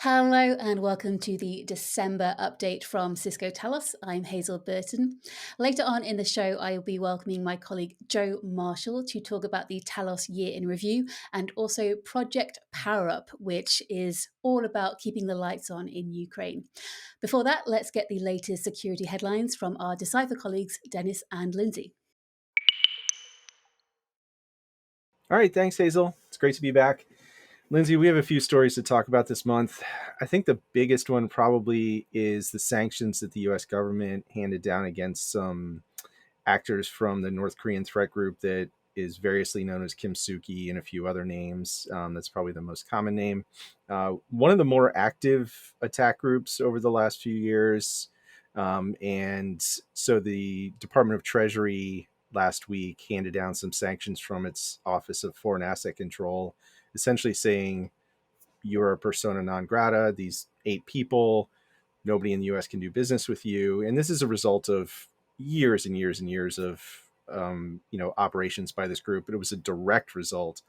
Hello and welcome to the December update from Cisco Talos. I'm Hazel Burton. Later on in the show, I will be welcoming my colleague Joe Marshall to talk about the Talos Year in Review and also Project PowerUp, which is all about keeping the lights on in Ukraine. Before that, let's get the latest security headlines from our Decipher colleagues, Dennis and Lindsay. All right, thanks, Hazel. It's great to be back. Lindsay, we have a few stories to talk about this month. I think the biggest one probably is the sanctions that the US government handed down against some actors from the North Korean threat group that is variously known as Kim Suki and a few other names. That's probably the most common name. One of the more active attack groups over the last few years. And so the Department of Treasury last week handed down some sanctions from its Office of Foreign Asset Control, essentially saying you're a persona non grata, these 8 people, nobody in the US can do business with you. And this is a result of years and years and years of operations by this group, but it was a direct result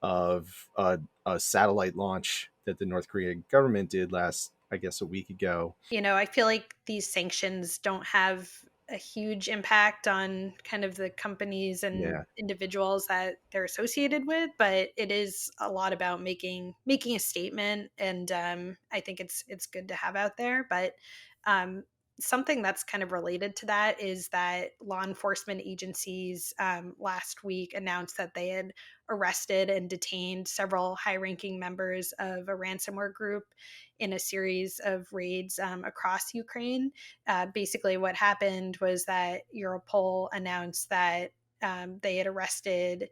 of a satellite launch that the North Korean government did last, I guess, a week ago. I feel like these sanctions don't have a huge impact on kind of the companies and Yeah. individuals that they're associated with, but it is a lot about making a statement, and I think it's good to have out there. But um, something that's kind of related to that is that law enforcement agencies last week announced that they had arrested and detained several high-ranking members of a ransomware group in a series of raids across Ukraine. Basically, what happened was that Europol announced that they had arrested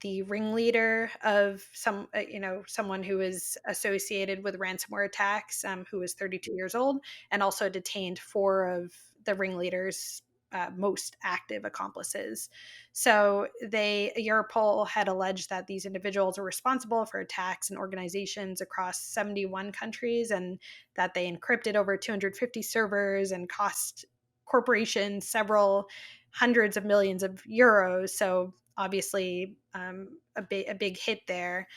the ringleader of someone who was associated with ransomware attacks, who was 32 years old, and also detained 4 of the ringleader's most active accomplices. So Europol had alleged that these individuals were responsible for attacks and organizations across 71 countries, and that they encrypted over 250 servers and cost corporations several hundreds of millions of euros. So obviously, a big hit there.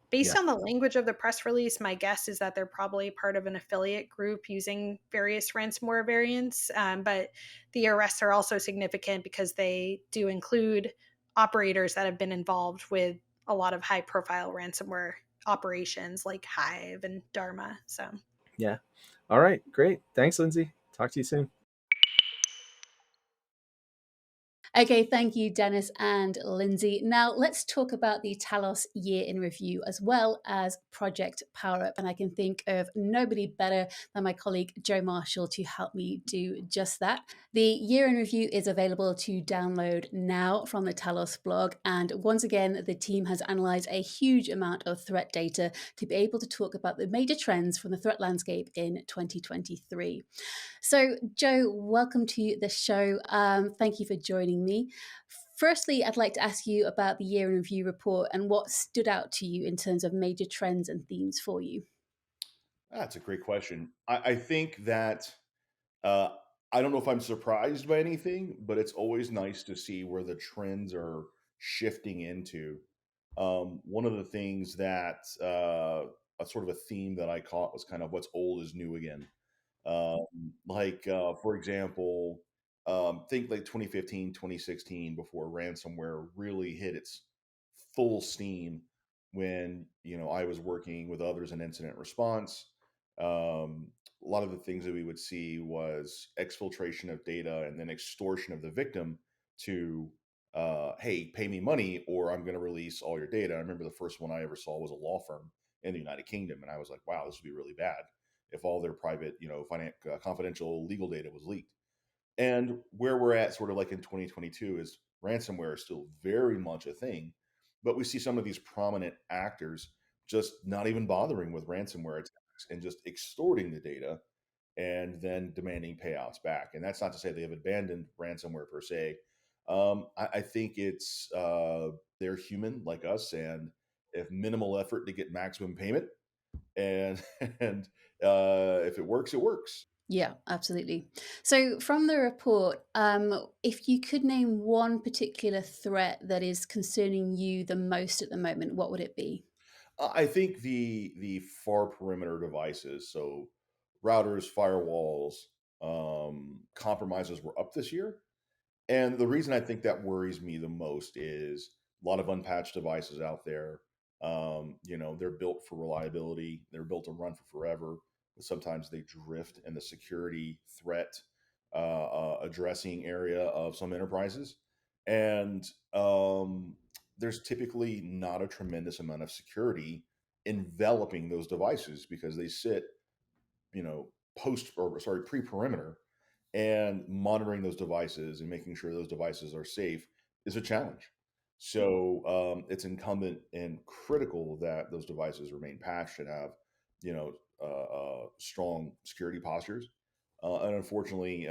Based Yeah. on the language of the press release, my guess is that they're probably part of an affiliate group using various ransomware variants. But the arrests are also significant because they do include operators that have been involved with a lot of high profile ransomware operations like Hive and Dharma. So Yeah. All right. Great. Thanks, Lindsay. Talk to you soon. Okay, thank you, Dennis and Lindsay. Now let's talk about the Talos Year in Review as well as Project PowerUp. And I can think of nobody better than my colleague Joe Marshall to help me do just that. The Year in Review is available to download now from the Talos blog. And once again, the team has analyzed a huge amount of threat data to be able to talk about the major trends from the threat landscape in 2023. So, Joe, welcome to the show. Thank you for joining me. Firstly, I'd like to ask you about the Year in Review report and what stood out to you in terms of major trends and themes for you. That's a great question. I think that uh, I don't know if I'm surprised by anything, but it's always nice to see where the trends are shifting into. One of the things that a sort of a theme that I caught was kind of what's old is new again. For example, think like 2015, 2016, before ransomware really hit its full steam when, I was working with others in incident response. A lot of the things that we would see was exfiltration of data and then extortion of the victim to, hey, pay me money or I'm going to release all your data. I remember the first one I ever saw was a law firm in the United Kingdom. And I was like, wow, this would be really bad if all their private, confidential legal data was leaked. And where we're at, sort of like in 2022, is ransomware is still very much a thing, but we see some of these prominent actors just not even bothering with ransomware attacks and just extorting the data and then demanding payouts back. And that's not to say they have abandoned ransomware per se. I think it's they're human like us, and if minimal effort to get maximum payment, and and if it works, it works. Yeah, absolutely. So, from the report, if you could name one particular threat that is concerning you the most at the moment, what would it be? I think the far perimeter devices, so routers, firewalls, compromises were up this year. And the reason I think that worries me the most is a lot of unpatched devices out there. They're built for reliability. They're built to run for forever, but sometimes they drift in the security threat addressing area of some enterprises. And there's typically not a tremendous amount of security enveloping those devices because they sit, pre-perimeter, and monitoring those devices and making sure those devices are safe is a challenge. So it's incumbent and critical that those devices remain patched and have, strong security postures. And unfortunately,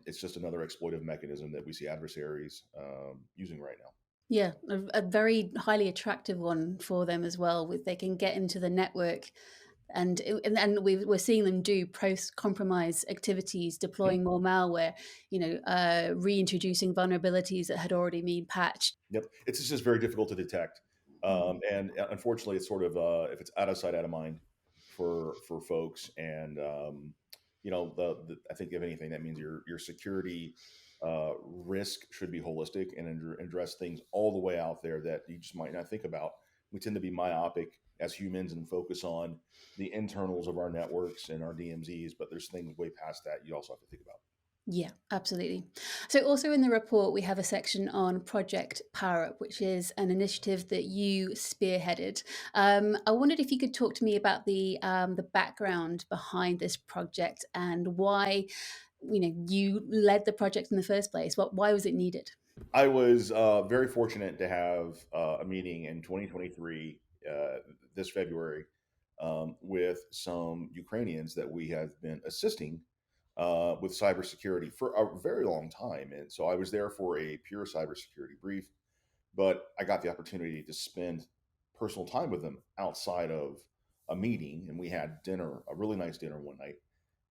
it's just another exploitive mechanism that we see adversaries using right now. Yeah, a very highly attractive one for them as well. With they can get into the network, and we're seeing them do post compromise activities, Mhm. deploying more malware, reintroducing vulnerabilities that had already been patched. Yep, it's just very difficult to detect, Mm. and unfortunately, it's sort of if it's out of sight, out of mind for folks. And I think if anything, that means your security risk should be holistic and address things all the way out there that you just might not think about. We tend to be myopic as humans and focus on the internals of our networks and our DMZs, but there's things way past that you also have to think about. Yeah, absolutely. So, also in the report, we have a section on Project PowerUp, which is an initiative that you spearheaded. I wondered if you could talk to me about the background behind this project and why you led the project in the first place. Why was it needed? I was very fortunate to have a meeting in 2023, this February, with some Ukrainians that we have been assisting with cybersecurity for a very long time. And so I was there for a pure cybersecurity brief, but I got the opportunity to spend personal time with them outside of a meeting. And we had dinner, a really nice dinner one night.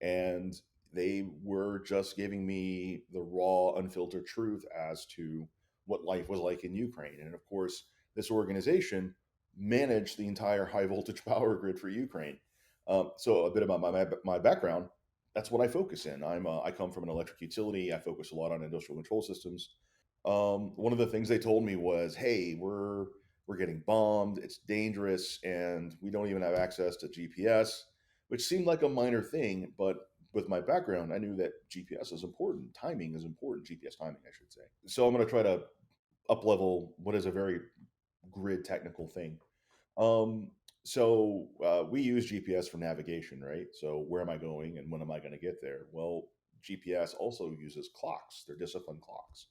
And they were just giving me the raw, unfiltered truth as to what life was like in Ukraine. And of course, this organization managed the entire high voltage power grid for Ukraine. So a bit about my background. That's what I focus in. I come from an electric utility. I focus a lot on industrial control systems. One of the things they told me was, "Hey, we're getting bombed. It's dangerous, and we don't even have access to GPS," which seemed like a minor thing, but with my background, I knew that GPS is important. Timing is important. GPS timing, I should say. So I'm going to try to up level what is a very grid technical thing. Um, we use GPS for navigation, right? So where am I going and when am I going to get there? Well, GPS also uses clocks. They're discipline clocks.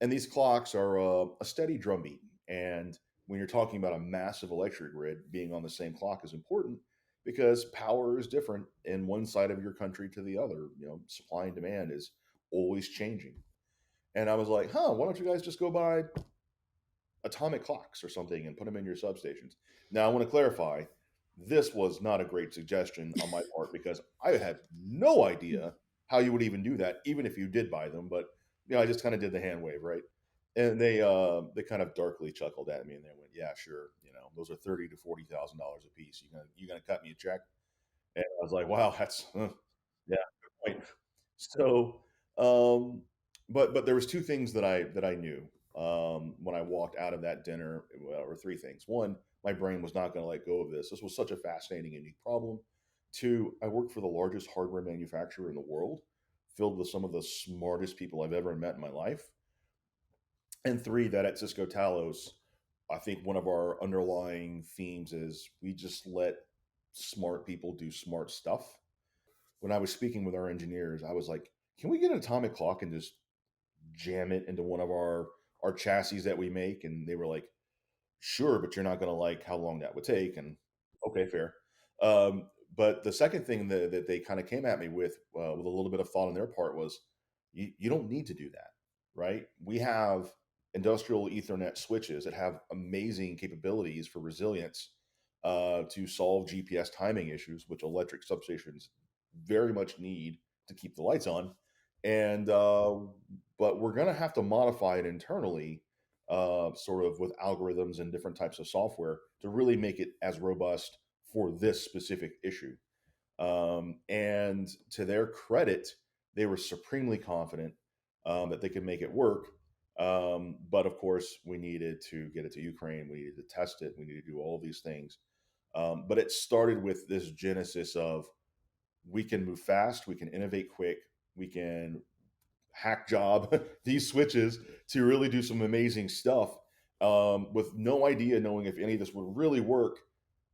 And these clocks are a steady drumbeat. And when you're talking about a massive electric grid, being on the same clock is important because power is different in one side of your country to the other. Supply and demand is always changing. And I was like, why don't you guys just go buy atomic clocks or something and put them in your substations? Now, I want to clarify this was not a great suggestion on my part because I had no idea how you would even do that, even if you did buy them. But I just kind of did the hand wave, right? And they kind of darkly chuckled at me and they went, "Yeah, sure. Those are $30,000 to $40,000 a piece. You gonna cut me a check?" And I was like, "Wow, that's yeah, good point." So, um, but there was two things that I knew when I walked out of that dinner, or three things. One, my brain was not going to let go of this. This was such a fascinating, unique problem. Two, I work for the largest hardware manufacturer in the world, filled with some of the smartest people I've ever met in my life. And three, that at Cisco Talos, I think one of our underlying themes is we just let smart people do smart stuff. When I was speaking with our engineers, I was like, can we get an atomic clock and just jam it into one of our chassis that we make? And they were like, sure, but you're not going to like how long that would take. And okay, fair. Um, but the second thing that they kind of came at me with a little bit of thought on their part was, you don't need to do that, right? We have industrial Ethernet switches that have amazing capabilities for resilience to solve GPS timing issues, which electric substations very much need to keep the lights on. And but we're going to have to modify it internally, sort of with algorithms and different types of software to really make it as robust for this specific issue. And to their credit, they were supremely confident that they could make it work. But of course, we needed to get it to Ukraine. We needed to test it. We needed to do all these things. But it started with this genesis of we can move fast, we can innovate quick, we can hack job these switches to really do some amazing stuff, with no idea knowing if any of this would really work.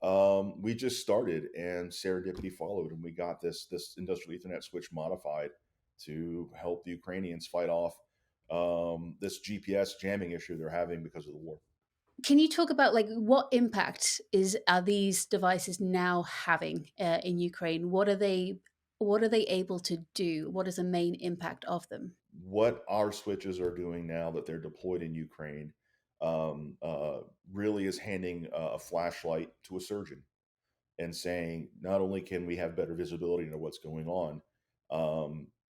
We just started, and serendipity followed, and we got this industrial Ethernet switch modified to help the Ukrainians fight off this GPS jamming issue they're having because of the war. Can you talk about like what impact are these devices now having in Ukraine? What are they able to do? What is the main impact of them? What our switches are doing now that they're deployed in Ukraine, really is handing a flashlight to a surgeon and saying, not only can we have better visibility into what's going on,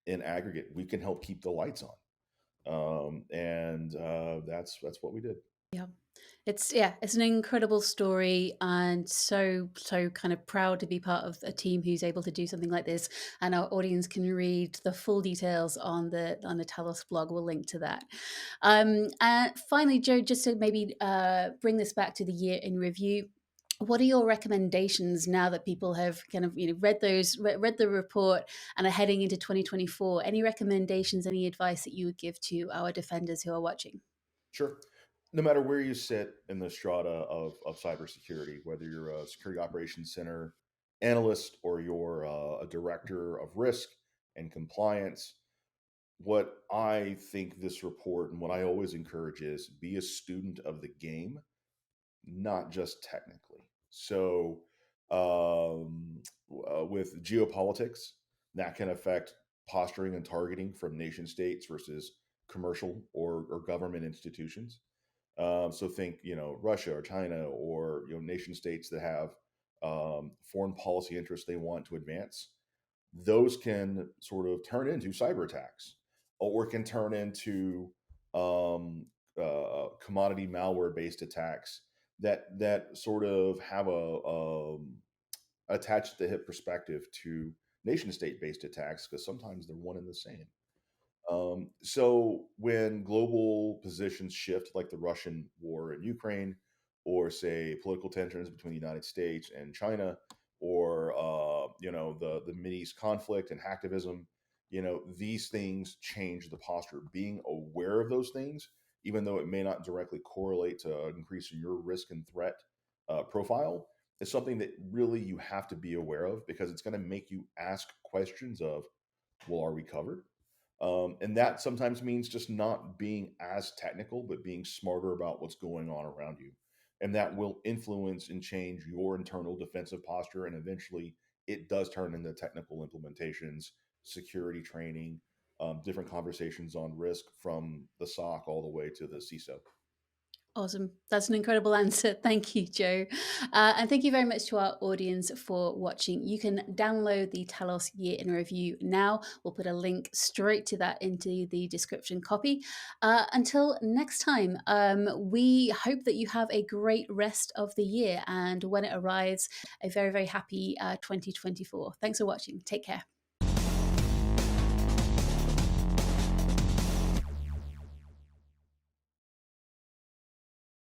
in aggregate, we can help keep the lights on. And that's what we did. Yeah. It's an incredible story, and so kind of proud to be part of a team who's able to do something like this. And our audience can read the full details on the Talos blog. We'll link to that. And finally, Joe, just to maybe bring this back to the year in review. What are your recommendations now that people have kind of read the report and are heading into 2024? Any recommendations, any advice that you would give to our defenders who are watching? Sure. No matter where you sit in the strata of cybersecurity, whether you're a security operations center analyst or you're a director of risk and compliance, what I think this report and what I always encourage is be a student of the game, not just technically. So, with geopolitics, that can affect posturing and targeting from nation states versus commercial or government institutions. So think, Russia or China or nation states that have foreign policy interests they want to advance. Those can sort of turn into cyber attacks, or can turn into commodity malware based attacks that sort of have a attached to the hip perspective to nation state based attacks, because sometimes they're one and the same. So when global positions shift, like the Russian war in Ukraine, or say political tensions between the United States and China, or the Mideast conflict and hacktivism, these things change the posture. Being aware of those things, even though it may not directly correlate to increasing your risk and threat profile, is something that really you have to be aware of, because it's going to make you ask questions of, well, are we covered? And that sometimes means just not being as technical, but being smarter about what's going on around you. And that will influence and change your internal defensive posture. And eventually it does turn into technical implementations, security training, different conversations on risk from the SOC all the way to the CISO. Awesome. That's an incredible answer. Thank you, Joe. And thank you very much to our audience for watching. You can download the Talos Year in Review now. We'll put a link straight to that into the description copy. Until next time, we hope that you have a great rest of the year, and when it arrives, a very, very happy 2024. Thanks for watching. Take care.